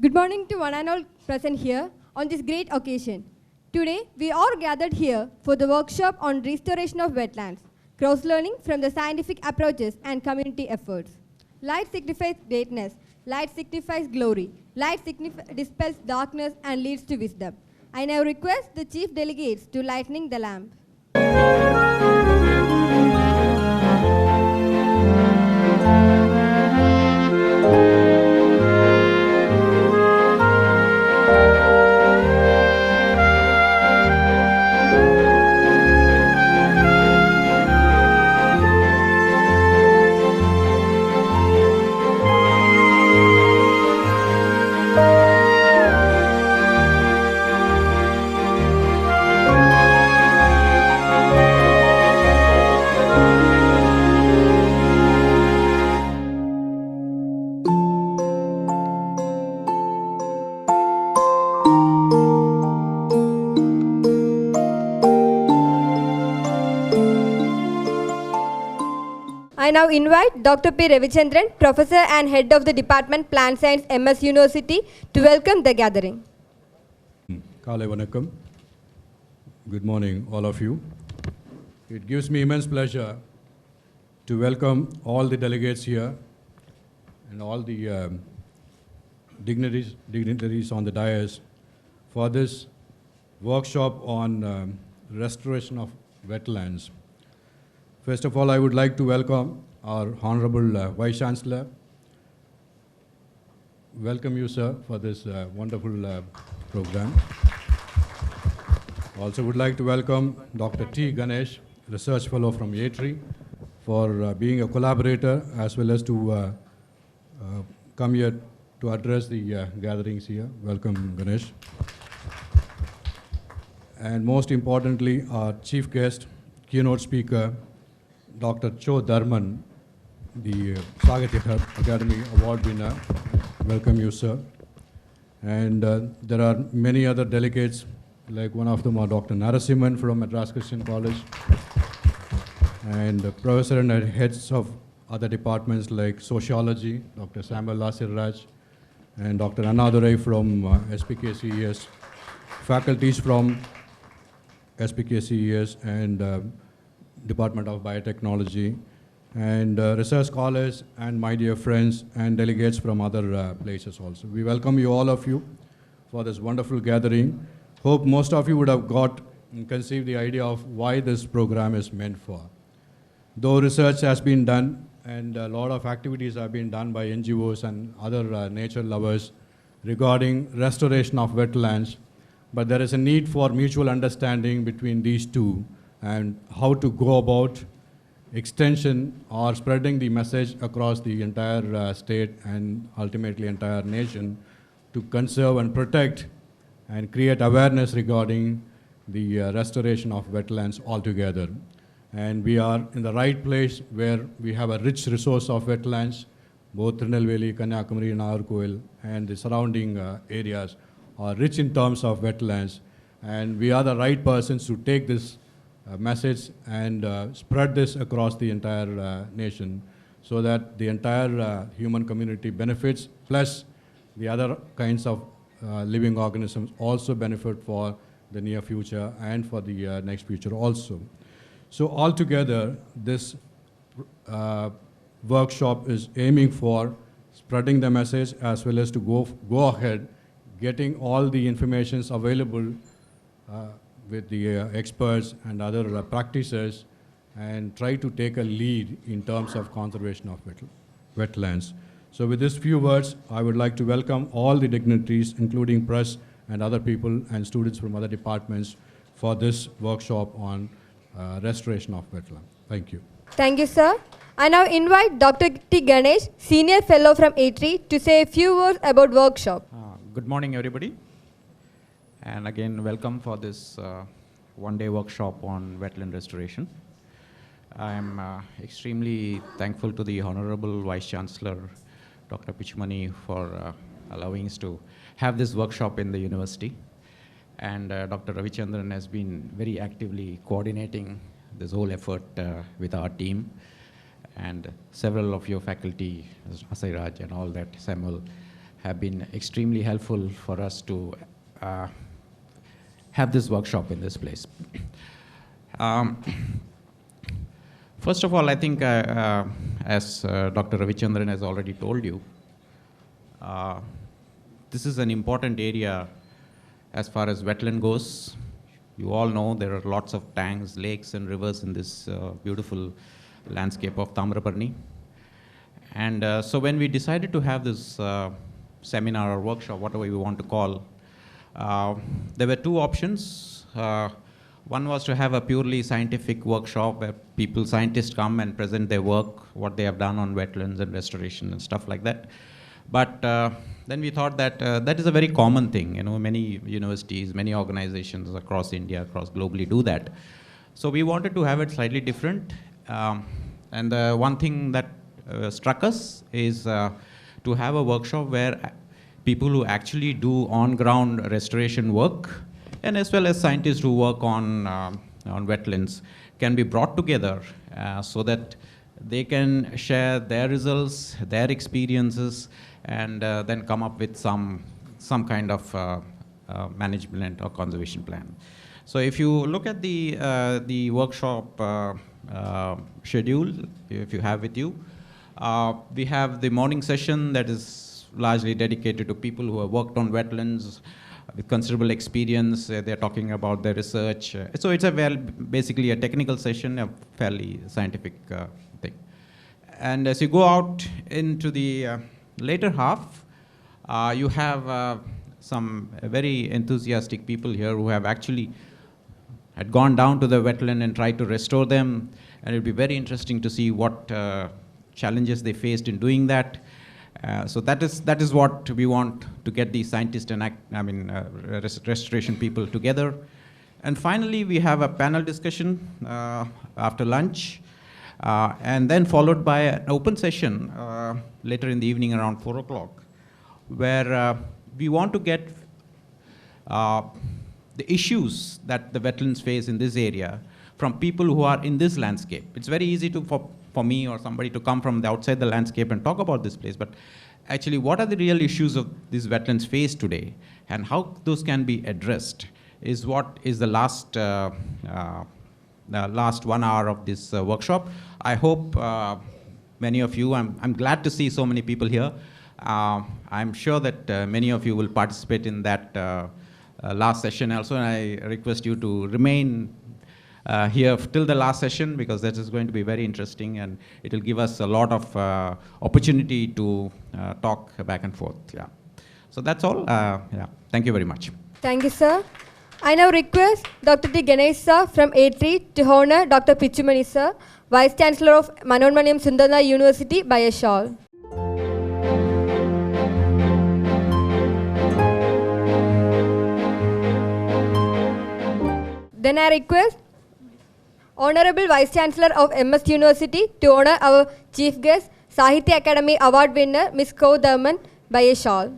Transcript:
Good morning to one and all present here on this great occasion. Today, we are gathered here for the workshop on restoration of wetlands, cross-learning from the scientific approaches and community efforts. Light signifies greatness, light signifies glory, light dispels darkness and leads to wisdom. I now request the chief delegates to lighting the lamp. I now invite Dr. P. Ravichandran, Professor and Head of the Department Plant Science, MS University, to welcome the gathering. Kale Vanakkam. Good morning, all of you. It gives me immense pleasure to welcome all the delegates here and all the dignitaries on the dais for this workshop on restoration of wetlands. First of all, I would like to welcome our Honorable Vice Chancellor. Welcome you, sir, for this wonderful program. Also would like to welcome Dr. T. Ganesh, Research Fellow from ATREE, for being a collaborator as well as to come here to address the gatherings here. Welcome, Ganesh. And most importantly, our chief guest, keynote speaker, Dr. Cho Dharman, the Sagatya Academy Award winner. Welcome you, sir. And there are many other delegates, like one of them are Dr. Narasimhan from Madras Christian College, and professor and heads of other departments like sociology, Dr. Samuel Lasirraj, and Dr. Annadurai from SPKCES, faculties from SPKCES and Department of Biotechnology, and research scholars and my dear friends and delegates from other places also. We welcome you, all of you, for this wonderful gathering. Hope most of you would have got and conceived the idea of why this program is meant for. Though research has been done and a lot of activities have been done by NGOs and other nature lovers regarding restoration of wetlands, but there is a need for mutual understanding between these two and how to go about extension or spreading the message across the entire state and ultimately entire nation to conserve and protect and create awareness regarding the restoration of wetlands altogether. And we are in the right place where we have a rich resource of wetlands, both Tirunelveli, Kanyakumari, Nagarkoil, and the surrounding areas are rich in terms of wetlands. And we are the right persons to take this message and spread this across the entire nation so that the entire human community benefits, plus the other kinds of living organisms also benefit for the near future and for the next future also. So altogether, this workshop is aiming for spreading the message as well as to go ahead, getting all the informations available with the experts and other practitioners, and try to take a lead in terms of conservation of wetlands. So with these few words, I would like to welcome all the dignitaries, including press and other people and students from other departments, for this workshop on restoration of wetland. Thank you. Thank you, sir. I now invite Dr. T. Ganesh, Senior Fellow from ATREE, to say a few words about workshop. Good morning, everybody. And again, welcome for this one-day workshop on wetland restoration. I am extremely thankful to the Honorable Vice Chancellor, Dr. Pichmani, for allowing us to have this workshop in the university. And Dr. Ravichandran has been very actively coordinating this whole effort with our team. And several of your faculty, Asairaj and all that, Samuel, have been extremely helpful for us to have this workshop in this place. First of all, I think, as Dr. Ravichandran has already told you, this is an important area as far as wetland goes. You all know there are lots of tanks, lakes, and rivers in this beautiful landscape of Tamraparni. And so when we decided to have this seminar or workshop, whatever we want to call, there were two options. One was to have a purely scientific workshop where scientists come and present their work, what they have done on wetlands and restoration and stuff like that. But then we thought that that is a very common thing. You know, many universities, many organizations across India, across globally do that. So we wanted to have it slightly different. And the one thing that struck us is to have a workshop where people who actually do on-ground restoration work, and as well as scientists who work on wetlands, can be brought together so that they can share their results, their experiences, and then come up with some kind of management or conservation plan. So if you look at the workshop schedule, if you have with you, we have the morning session that is largely dedicated to people who have worked on wetlands with considerable experience. They're talking about their research. So it's basically a technical session, a fairly scientific thing. And as you go out into the later half, you have some very enthusiastic people here who have actually had gone down to the wetland and tried to restore them. And it'll be very interesting to see what challenges they faced in doing that. So that is what we want to get the scientists and restoration people together. And finally, we have a panel discussion after lunch, and then followed by an open session later in the evening around 4 o'clock, where we want to get the issues that the wetlands face in this area from people who are in this landscape. It's very easy for me or somebody to come from the outside the landscape and talk about this place, but actually what are the real issues of these wetlands face today and how those can be addressed is what is the last 1 hour of this workshop. I hope many of you, I'm glad to see so many people here. I'm sure that many of you will participate in that last session also, and I request you to remain here till the last session, because that is going to be very interesting and it will give us a lot of opportunity to talk back and forth. Yeah. So that's all. Yeah. Thank you very much. Thank you, sir. I now request Dr. T. Ganesh sir from ATREE to honor Dr. Pichumani sir, Vice Chancellor of Manonmaniam Sundana University, by a shawl. Then I request Honorable Vice Chancellor of MS University to honor our Chief Guest, Sahitya Academy Award winner, Ms. Ko Dharman, by a shawl.